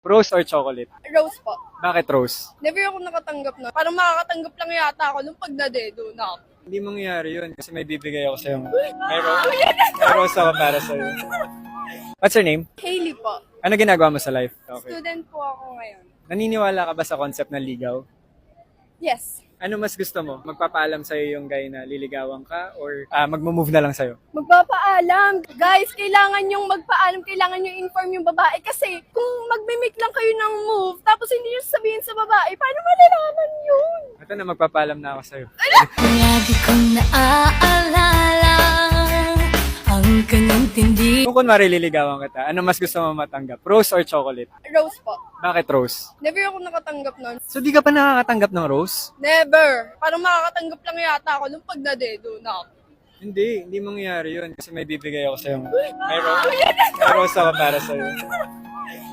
Rose or chocolate? Rose po. Bakit rose? Never ako nakatanggap na. Parang makakatanggap lang yata ako nung pagdadedo na ako. Hindi mangyayari yun kasi may bibigay ako sa'yo. May rose ako para sa'yo. What's your name? Hailey po. Ano ginagawa mo sa life? Okay. Student po ako ngayon. Naniniwala ka ba sa concept ng ligaw? Yes. Ano mas gusto mo? Magpapaalam sa'yo yung guy na liligawan ka or magmo-move na lang sa'yo? Magpapaalam. Guys, kailangan yung magpaalam, kailangan yung inform yung babae kasi kung magme-make lang kayo ng move tapos hindi nyo sabihin sa babae, paano malalaman yun? Ito na, magpapaalam na ako sa'yo. Lagi kong naaalala ang kanyang tindi. Kung kunwari liligawan kita, ano mas gusto mo matanggap? Rose or chocolate? Rose po. Bakit rose? Never ako nakatanggap nun. So di ka pa nakakatanggap ng rose? Never. Parang makakatanggap lang yata ako nung pagdadedo na ako. Hindi mangyayari yun kasi may bibigay ako sa'yo. May rose ako para sa'yo.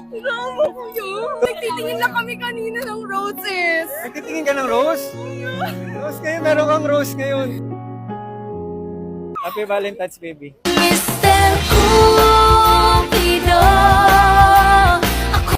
Drama ko yun. Nagtitingin lang kami kanina ng roses. Nagtitingin ka ng rose? Rose ngayon, meron kang rose ngayon. Happy Valentine's, baby. Mr. Cupido.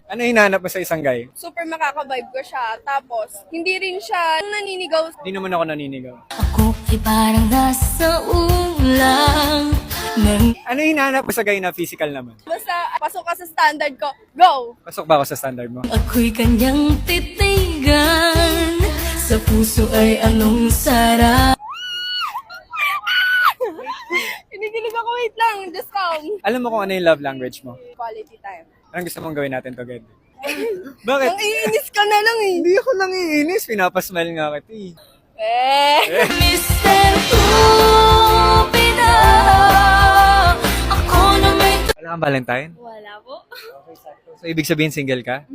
Ano hinahanap mo sa isang guy? Super makaka-vibe ko siya. Tapos, hindi rin siya naninigaw. Hindi naman ako naninigaw. Ako ay parang nasa ulang ng Ano hinahanap mo sa guy na physical naman? Basta, pasok ka sa standard ko. Go! Pasok ba ako sa standard mo? ako'y kanyang titigan. Sa puso ay anong sarap. Kinikilig ako, wait lang. Just calm. Alam mo kung ano yung love language mo? Quality time. Anong gusto mong gawin natin together? Bakit? Ang iinis ka na lang eh. Hindi ako nangiinis. Pinapasmile nga kita eh. Mr. Cupido. Ako na may Wala kang Valentine? Wala po. So, ibig sabihin single ka?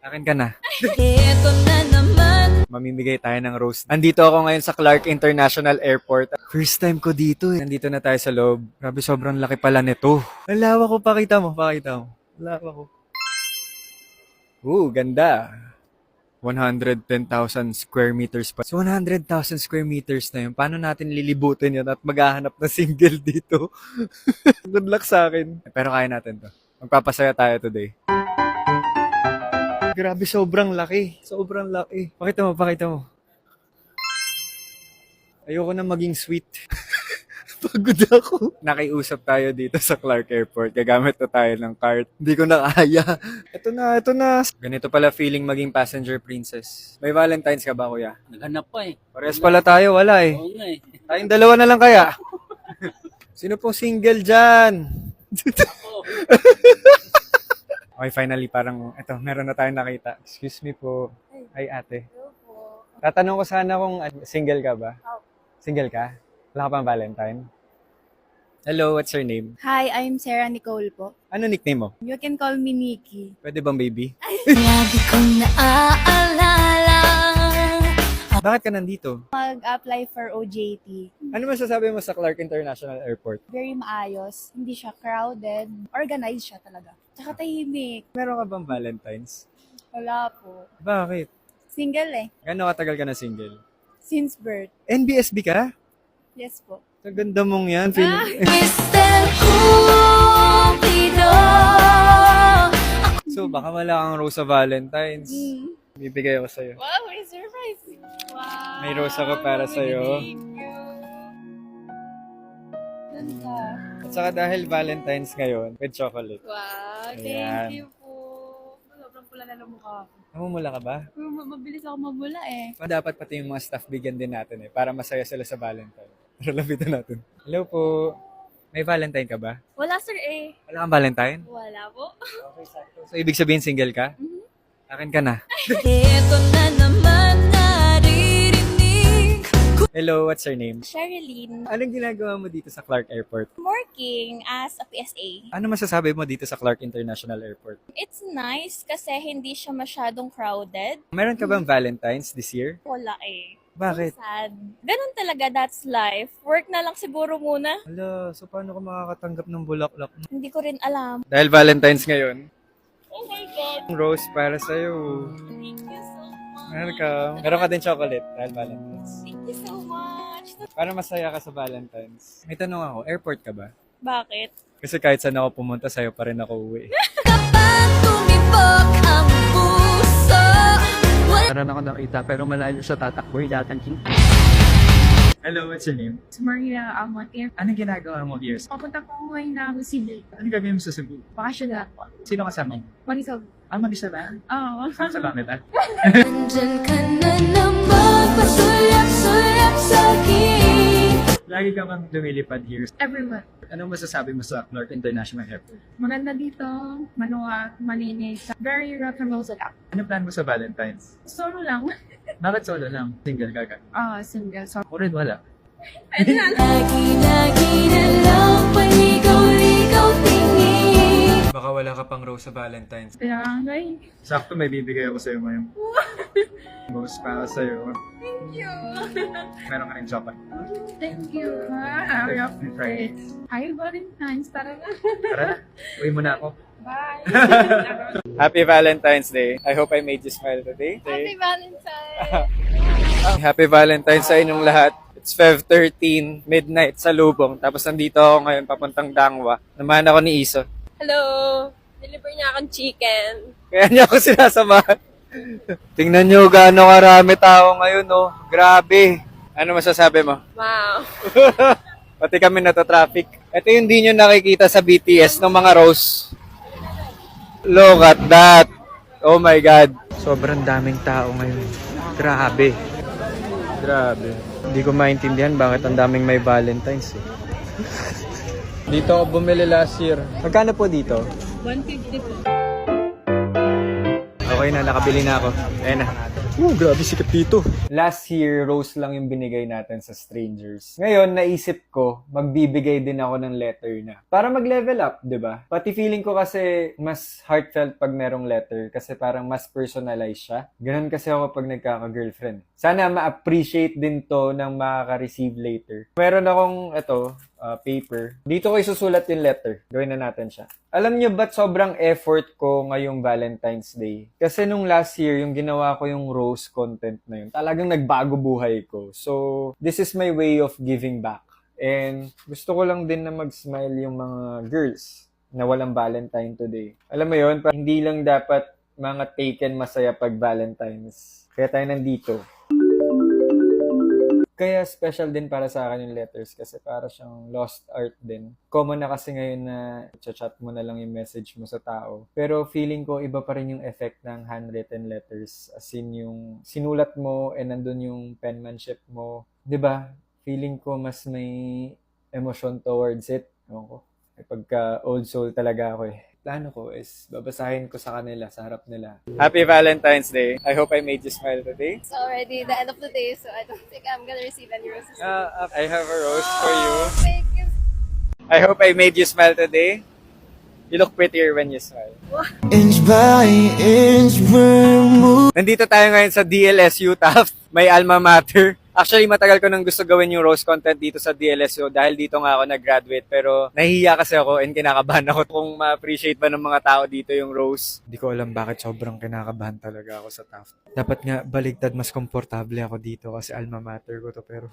Akin ka na. ito na naman. Mamimigay tayo ng rose. Andito ako ngayon sa Clark International Airport. First time ko dito eh. Nandito na tayo sa loob. Grabe, sobrang laki pala nito. Ang lawak ko. Pakita mo. Lawak ko. Ganda. 110,000 square meters pa. So, 100,000 square meters na yun. Paano natin lilibutin yun at maghahanap na single dito? Good luck sa akin. Pero kaya natin to. Magpapasaya tayo today. Grabe, sobrang laki. Sobrang laki. Pakita mo. Ayoko na maging sweet. Pagod ako. Nakiusap tayo dito sa Clark Airport. Gagamit na tayo ng cart. Hindi ko na kaya. Ito na. Ganito pala feeling maging passenger princess. May Valentine's ka ba, kuya? Naghanap pa eh. Parehas pala tayo, wala eh. Oo nga eh. Tayong dalawa na lang kaya. Sino pong single dyan? Okay, finally, parang, eto, meron na tayong nakita. Excuse me po. Ay, ate. Tatanong ko sana kung single ka ba? Single ka? Wala ka pang Valentine? Hello, what's your name? Hi, I'm Sarah Nicole po. Ano nickname mo? You can call me Nikki. Pwede bang baby? Lagi kong naaalala. Bakit ka nandito? Mag-apply for OJT. Ano masasabi mo sa Clark International Airport? Very maayos. Hindi siya crowded. Organized siya talaga. Tsaka tahimik. Meron ka bang Valentine's? Wala po. Bakit? Single eh. Gano'ng katagal ka na single? Since birth. NBSB ka? Yes po. Ang ganda mong yan. Feeling... Mr. Cupido. So, baka wala kang rose sa Valentine's. Mm. Bibigay ako sa'yo. Wow, may surprise. Wow. May rose ako para sa'yo. Thank you. Ganda. At saka dahil Valentine's ngayon, with chocolate. Wow, Ayan. thank you po. Sobrang pula na ng mukha ko. Namumula ka ba? Mabilis ako mamula eh. Dapat pati yung mga staff bigyan din natin eh, para masaya sila sa Valentine. Pero lapitan natin. Hello po. May Valentine ka ba? Wala sir eh. Wala kang Valentine? Wala po. So, ibig sabihin single ka? Akin ka na. Ito na naman naririnig. Hello, what's your name? Sherilyn, Anong ginagawa mo dito sa Clark Airport? working as a PSA. Ano masasabi mo dito sa Clark International Airport? It's nice kasi hindi siya masyadong crowded. Meron ka bang Valentine's this year? Wala eh. Bakit? Sad. Ganun talaga, that's life. Work na lang siguro muna. Hala, so paano ka makakatanggap ng bulaklak? Hindi ko rin alam. Dahil Valentine's ngayon, Oh my God. rose para sa'yo. Thank you so much. Meron ka din chocolate dahil Valentine's. Thank you so much. Para masaya ka sa Valentine's. May tanong ako, airport ka ba? Bakit? Kasi kahit saan ako pumunta, sa'yo pa rin ako uwi. Kapag tumitigas Sabog ang puso. Meron ako nakita pero malayo siya tatakbo. Hello, what's your name? Maria Almatir. Anong ginagawa mo here? Papunta ko ngayon na Cebu. Anong gagawin mo sa Cebu? Bakasyon na ako. Sino kasama mo? Marisol. Manisa ba? Oo. Salamat ah. Nandyan ka na naman, pasulap-sulap sa'kin. Lagi ka bang lumilipad here? Everyone. Anong masasabi mo sa Clark International Airport? Maganda dito. Manuwa, malinis. Very rock and roll sila. Ano plan mo sa Valentine's? Solo lang. Bakit solo lang? Single ka ka? Single. So, O rin wala. Lagi-lagi na lang paligaw-ligaw tingin. Baka wala ka pang rose sa Valentine's. kaya ngay. Sakto may bibigay ako sa'yo ngayon. Rose para sa'yo. Thank you. Meron ka rin chocolate. Thank you. Happy Right. Hi, Valentine's. Tara na. Tara na, uwi mo na ako. Bye. Happy Valentine's Day. I hope I made you smile today. Happy Valentine's! Happy Valentine's sa inyong lahat. It's 5:13, midnight sa Lubong. Tapos nandito ako ngayon papuntang Dangwa. Namahan ako ni Iso. Hello! Deliver niya akong chicken. Kaya niya ako sinasamahan. Tingnan niyo gaano karami tao ngayon, oh. Grabe. Ano masasabi mo? Wow. Pati kami nata-traffic. Ito yung di nyo nakikita sa BTS ng mga rose. Look at that. Oh my God. Sobrang daming tao ngayon. Grabe. Grabe. Hindi ko maintindihan bakit ang daming may Valentine's eh. Dito ako bumili last year. Magkano po dito? 150 po. Okay na, nakabili na ako. Ayan na. Grabe sikat dito. Last year, rose lang yung binigay natin sa strangers. Ngayon, naisip ko, magbibigay din ako ng letter na. Para mag-level up, di ba? Pati feeling ko kasi mas heartfelt pag merong letter kasi parang mas personalized siya. Ganun kasi ako pag nagkaka-girlfriend. Sana ma-appreciate din to ng makaka-receive later. Meron akong, paper. Dito ko isusulat yung letter. Gawin na natin siya. Alam niyo ba't sobrang effort ko ngayong Valentine's Day? Kasi nung last year, yung ginawa ko yung rose content na yun, talagang nagbago buhay ko. So, this is my way of giving back. And gusto ko lang din na mag-smile yung mga girls na walang Valentine today. Alam mo yun, hindi lang dapat mga taken masaya pag Valentine's. Kaya tayo nandito. Kaya special din para sa akin yung letters kasi para siyang lost art din. Common na kasi ngayon na chat mo na lang yung message mo sa tao. Pero feeling ko iba pa rin yung effect ng handwritten letters. As in yung sinulat mo and nandun yung penmanship mo. 'Di ba? Feeling ko mas may emotion towards it. Ewan ko. Pagka old soul talaga ako eh. Plano ko is babasahin ko sa kanila, sa harap nila. Happy Valentine's Day. I hope I made you smile today. It's already the end of the day, so I don't think I'm gonna receive any roses. I have a rose for you. Thank you. I hope I made you smile today. You look prettier when you smile. Inch by inch we're moving. Nandito tayo ngayon sa DLSU Taft, may alma mater. Actually, matagal ko nang gusto gawin yung rose content dito sa DLSU dahil dito nga ako nag-graduate. Pero nahihiya kasi ako and kinakabahan ako kung ma-appreciate ba ng mga tao dito yung rose. Hindi ko alam bakit sobrang kinakabahan talaga ako sa Taft. Dapat nga baligtad mas komportable ako dito kasi alma mater ko to pero...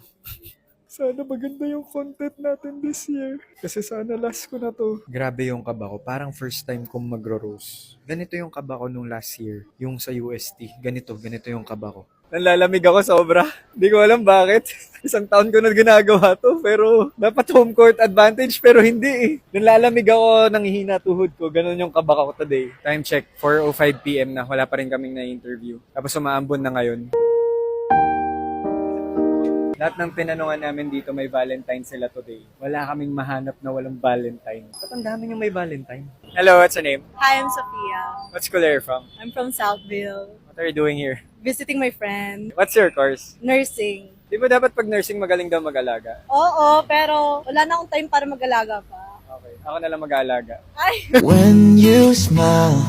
Sana maganda yung content natin this year. Kasi sana last ko na to. Grabe yung kaba ko. Parang first time kong magro-rose. Ganito yung kaba ko nung last year. Yung sa UST. Ganito yung kaba ko. Nanlalamig ako sobra. Hindi ko alam bakit. Isang taon ko na ginagawa to. Pero dapat home court advantage. Pero hindi eh. Nanlalamig ako, nanghihina tuhod ko. Ganon yung kaba ko today. Time check. 4:05 PM na. Wala pa rin kaming na-interview. Tapos umaambon na ngayon. Lahat ng tinanungan namin dito may Valentine sila today. Wala kaming mahanap na walang Valentine. Ba't ang dami yung may Valentine? Hello, what's your name? Hi, I'm Sophia. What school are you from? I'm from Southville. What are you doing here? Visiting my friend. What's your course? Nursing. Di ba dapat pag nursing magaling daw mag-alaga? Oo, pero wala na akong time para mag-alaga pa. Okay, ako na lang mag-aalaga. Ay! When you smile,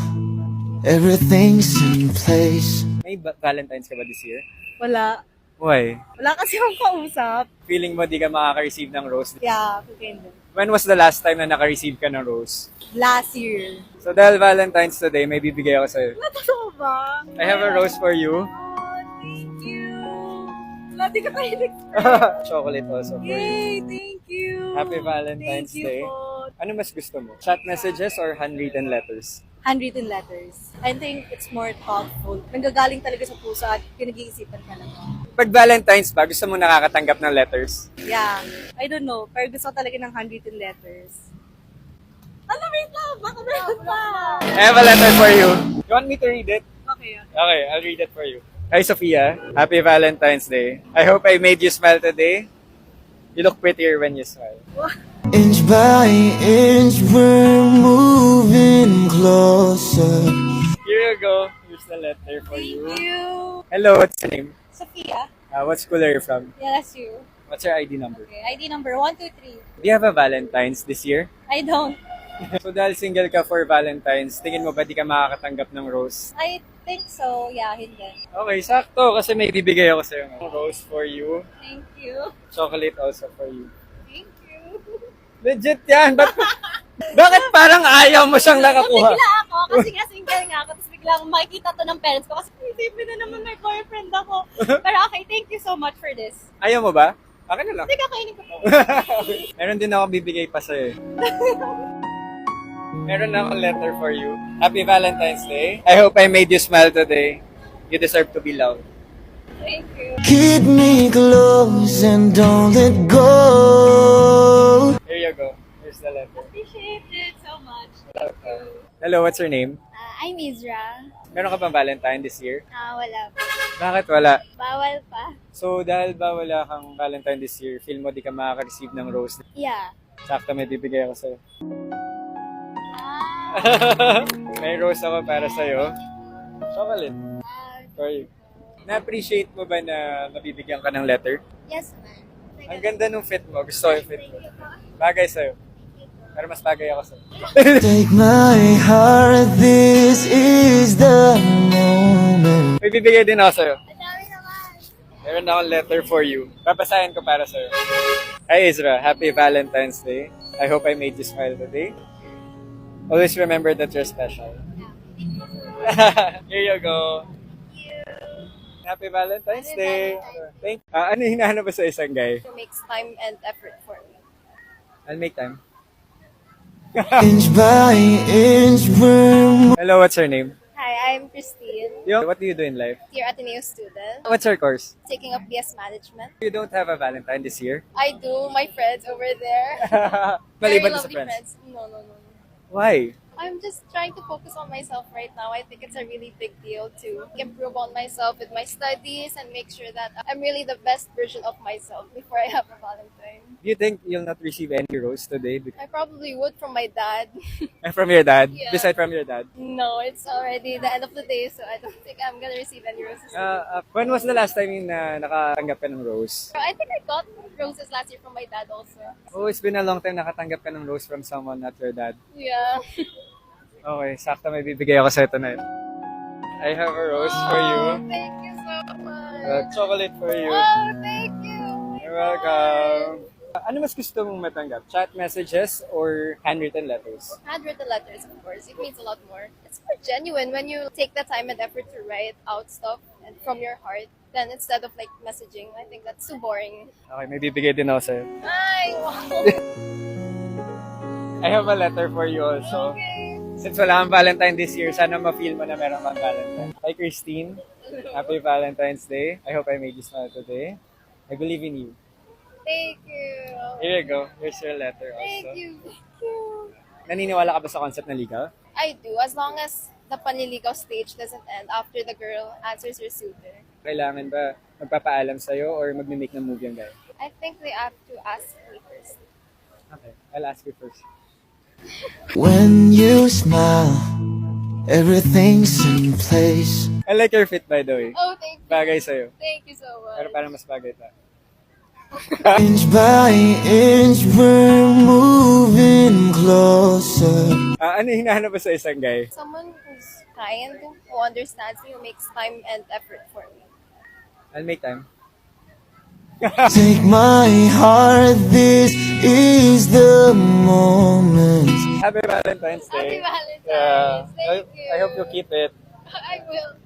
everything's in place. May Valentines ka ba this year? Wala. Why? Wala kasi akong kausap. Feeling mo di ka makaka-receive ng rose? Yeah, kukendo. When was the last time na naka-receive ka ng rose? Last year. So dahil Valentine's today, may bibigay ako sa'yo. Totoo ba? I have a rose for you. Oh, thank you. Wala, di ka tayo Chocolate also for you. Yay, thank you. Happy Valentine's Thank you Day. po. Ano mas gusto mo? Chat messages or handwritten letters? handwritten letters. I think it's more thoughtful. Nanggagaling talaga sa puso at pinag-iisipan ka lang. Pag Valentine's ba, gusto mo nakakatanggap ng letters? Yeah. I don't know. Pero gusto ko talaga ng handwritten letters. Ano, wait lang! Baka meron pa! I have a letter for you. You want me to read it? Okay. Okay, I'll read it for you. Hi, Sophia. Happy Valentine's Day. I hope I made you smile today. You look prettier when you smile. Inch by inch, we're moving closer. Here you go. Here's the letter for you. Thank you! Hello, what's your name? Sophia? What school are you from? Yeah, that's you. What's your ID number? Okay, ID number 123. Do you have a Valentine's this year? I don't. So dahil single ka for Valentine's, tingin mo ba di ka makakatanggap ng rose? I think so. Yeah, hindi. Okay, sakto kasi may bibigay ako sa'yo. Rose for you. Thank you. Chocolate also for you. Thank you. Legit yan! Bakit parang ayaw mo siyang nakakuha? Bigla ako, kasi nga single nga ako, tapos bigla akong makikita to ng parents ko, kasi isipin na naman may boyfriend ako. Pero okay, thank you so much for this. Ayaw mo ba? Akin na lang. Hindi kakainin ko to. Meron din ako bibigay pa sa'yo. Meron akong letter for you. Happy Valentine's Day. I hope I made you smile today. You deserve to be loved. Thank you. Keep me close and don't let go. Here you go. Here's the letter. Appreciate it so much. Hello, what's your name? I'm Izra. Meron ka bang Valentine this year? Wala pa. Bakit wala? Bawal pa. So, dahil ba wala kang Valentine this year, feel mo di ka makaka-receive ng rose? Yeah. Sakto may bibigay ako sa'yo. May rose ako para sa'yo. Chocolate. For you. Na-appreciate mo ba na mabibigyan ka ng letter? Yes, ma'am. Ang ganda ng fit mo. Gusto ko yung fit mo. Bagay sa'yo. Pero mas bagay ako sa'yo. Take my heart, this is the moment. May bibigay din ako sa'yo. Madami naman. Meron akong letter for you. Papasahin ko para sa'yo. Hi Ezra, happy Valentine's Day. I hope I made you smile today. Always remember that you're special. Here you go. Happy Valentine's Day. Thank ano yung hinahanap ba sa isang guy? Who makes time and effort for me. I'll make time. Inch by inch, we're Hello, what's your name? Hi, I'm Christine, What do you do in life? dear Ateneo student, What's your course? taking up BS Management. You don't have a Valentine this year? I do, my friends over there. Maliban sa lovely friends. No, no, no. Why? I'm just trying to focus on myself right now. I think it's a really big deal to improve on myself with my studies and make sure that I'm really the best version of myself before I have a Valentine. Do you think you'll not receive any rose today? I probably would from my dad. From your dad? Yeah. Beside from your dad? No, it's already the end of the day, so I don't think I'm gonna receive any roses. When was the last time na nakatanggap ka ng rose? I think I got roses last year from my dad also. Oh, it's been a long time nakatanggap ka ng rose from someone, not your dad. Yeah. Okay, sakto may bibigay ako sa'yo tonight. I have a rose for you. Thank you so much. Chocolate for you. Oh, thank you. You're welcome. Ano mas gusto mong matanggap? Chat messages or handwritten letters? Handwritten letters, of course. It means a lot more. It's more genuine when you take the time and effort to write out stuff and from your heart. Then instead of like messaging, I think that's too boring. Okay, may bibigay din ako sa'yo. Ay, wow. I have a letter for you also. Okay. Since wala kang Valentine this year, sana ma-feel mo na meron kang Valentine. Hi Christine, happy Valentine's Day. I hope I made you smile today. I believe in you. Thank you. Here you go. Here's your letter also. Thank you. Thank you. Naniniwala ka ba sa concept ng ligaw? I do, as long as the panliligaw stage doesn't end after the girl answers her suitor. Kailangan ba magpapaalam sa'yo or magme-make ng move yung guy? I think they have to ask me first. Okay, I'll ask you first. When you smile, everything's in place. I like your fit by the way. Oh, thank you. Bagay sa'yo. Thank you so much. Pero parang mas bagay ta. Inch by inch, we're moving closer. Ano yung hinahanap ba sa isang guy? Someone who's kind, who understands me, who makes time and effort for me. I'll make time. Take my heart, this is the moment. Happy Valentine's Happy Day. Valentine's. Yeah. Thank you. I hope you keep it. I will.